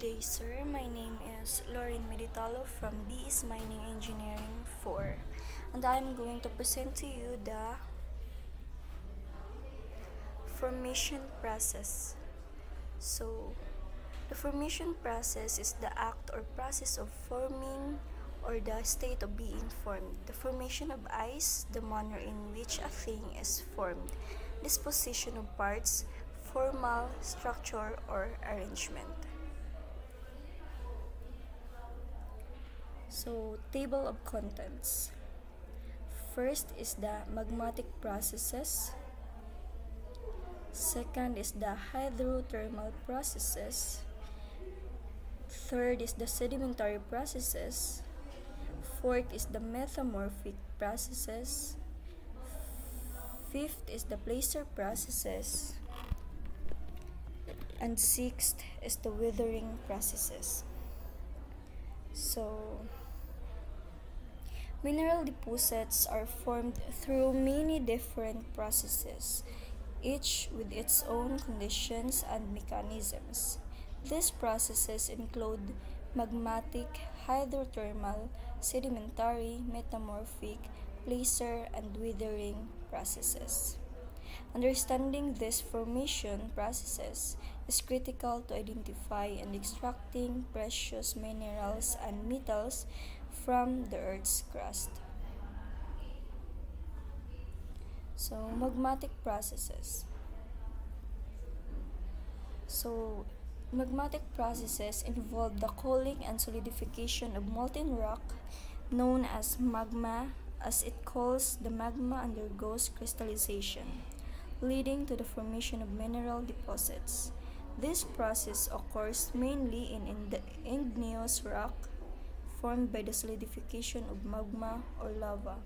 day, sir. My name is Lauren Meditalo from BS Mining Engineering 4, and I'm going to present to you the formation process. So, the formation process is the act or process of forming or the state of being formed. The formation of ice, the manner in which a thing is formed. Disposition of parts, formal, structure, or arrangement. So, table of contents. First is the magmatic processes. Second is the hydrothermal processes. Third is the sedimentary processes. Fourth is the metamorphic processes. Fifth is the placer processes. And sixth is the weathering processes. So, mineral deposits are formed through many different processes, each with its own conditions and mechanisms. These processes include magmatic, hydrothermal, sedimentary, metamorphic, placer, and weathering processes. Understanding these formation processes is critical to identify and extracting precious minerals and metals from the Earth's crust. So, magmatic processes. Magmatic processes involve the cooling and solidification of molten rock known as magma. As it cools, the magma undergoes crystallization, leading to the formation of mineral deposits. This process occurs mainly in igneous rock formed by the solidification of magma or lava.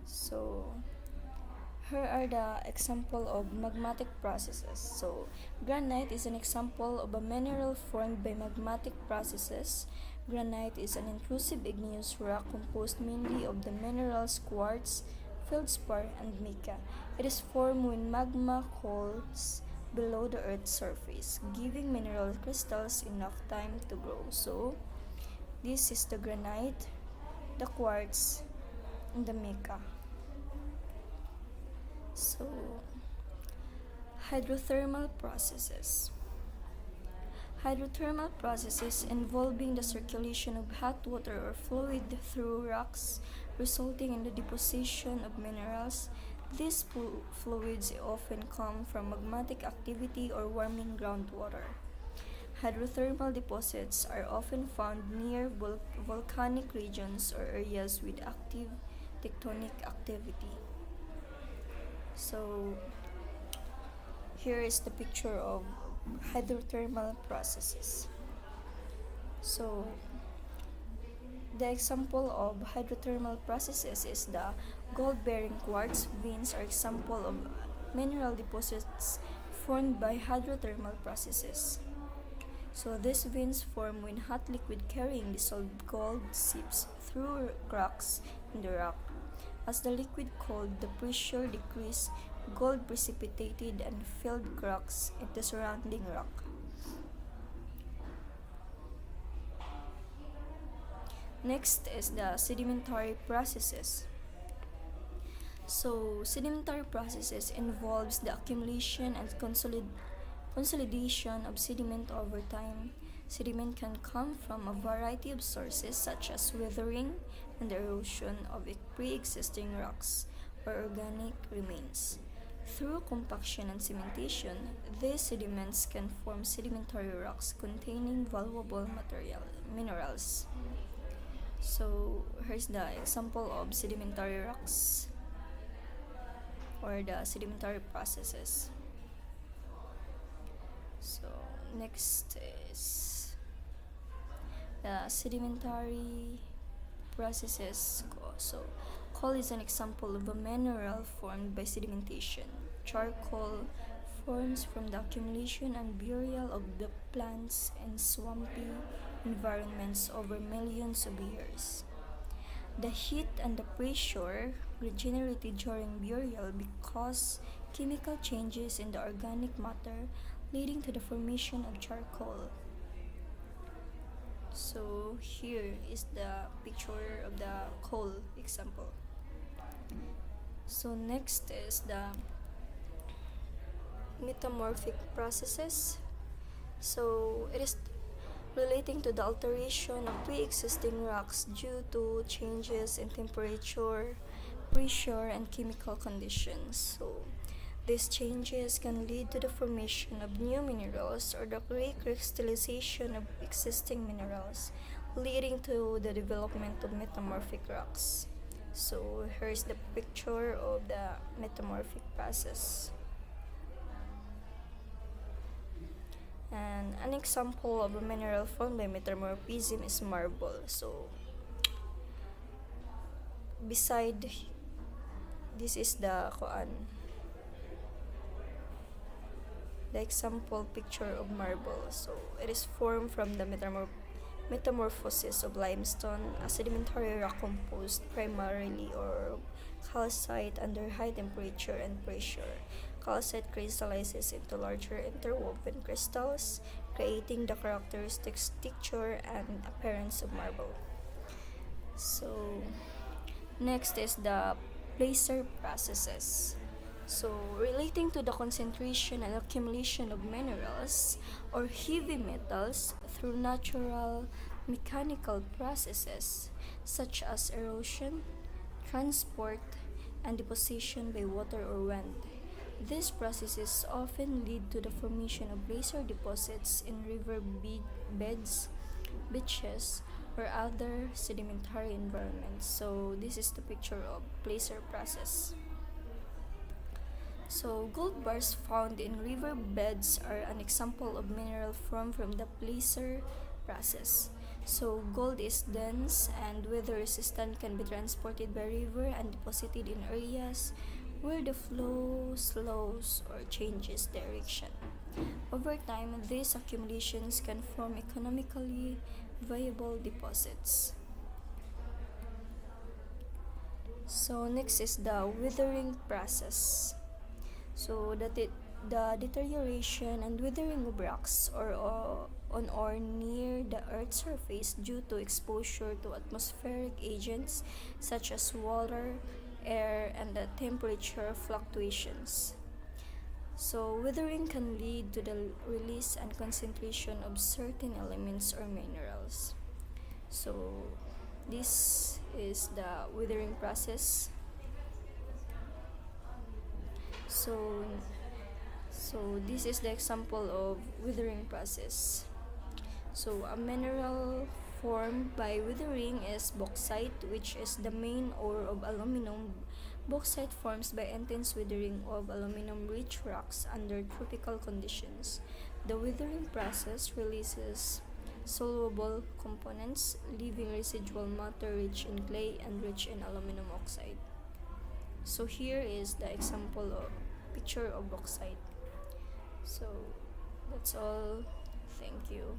So, here are the example of magmatic processes. So, granite is an example of a mineral formed by magmatic processes. Granite is an intrusive igneous rock composed mainly of the minerals quartz, feldspar, and mica. It is formed when magma cools below the Earth's surface, giving mineral crystals enough time to grow. So, this is the granite, the quartz, and the mica. So, hydrothermal processes. Hydrothermal processes involving the circulation of hot water or fluid through rocks, resulting in the deposition of minerals. These fluids often come from magmatic activity or warming groundwater. Hydrothermal deposits are often found near volcanic regions or areas with active tectonic activity. So, here is the picture of hydrothermal processes. So, the example of hydrothermal processes is the gold-bearing quartz veins are example of mineral deposits formed by hydrothermal processes. So, these veins form when hot liquid carrying dissolved gold seeps through cracks in the rock. As the liquid cooled, the pressure decreased, gold precipitated and filled cracks in the surrounding rock. Next is the sedimentary processes. So, sedimentary processes involves the accumulation and consolidation of sediment over time. Sediment can come from a variety of sources such as weathering and the erosion of pre-existing rocks or organic remains. Through compaction and cementation, these sediments can form sedimentary rocks containing valuable minerals. So, here's the example of sedimentary rocks or the sedimentary processes. So, next is the sedimentary processes. So, coal is an example of a mineral formed by sedimentation. Charcoal forms from the accumulation and burial of the plants in swampy environments over millions of years. The heat and the pressure regenerated during burial because chemical changes in the organic matter leading to the formation of charcoal. So here is the picture of the coal example. So next is the metamorphic processes. So it is relating to the alteration of pre-existing rocks due to changes in temperature, pressure, and chemical conditions. So these changes can lead to the formation of new minerals or the recrystallization of existing minerals, leading to the development of metamorphic rocks. So here's the picture of the metamorphic process. And an example of a mineral formed by metamorphism is marble. So beside this is the example picture of marble. So it is formed from the metamorphosis of limestone, a sedimentary rock composed primarily of calcite under high temperature and pressure. Calcite crystallizes into larger interwoven crystals, creating the characteristic texture and appearance of marble. So next is the placer processes. So, relating to the concentration and accumulation of minerals or heavy metals through natural mechanical processes such as erosion, transport, and deposition by water or wind. These processes often lead to the formation of placer deposits in river beds, beaches, or other sedimentary environments. So, this is the picture of placer process. So, gold bars found in river beds are an example of mineral formed from the placer process. So, gold is dense and weather resistant, can be transported by river and deposited in areas where the flow slows or changes direction. Over time, these accumulations can form economically viable deposits. So, next is the withering process. So the deterioration and withering of rocks on or near the Earth's surface due to exposure to atmospheric agents such as water, air, and the temperature fluctuations. So withering can lead to the release and concentration of certain elements or minerals. So this is the withering process. So, this is the example of withering process. So a mineral formed by withering is bauxite, which is the main ore of aluminum. Bauxite forms by intense withering of aluminum-rich rocks under tropical conditions. The withering process releases soluble components, leaving residual matter rich in clay and rich in aluminum oxide. So here is the example of picture of bauxite. So that's all. Thank you.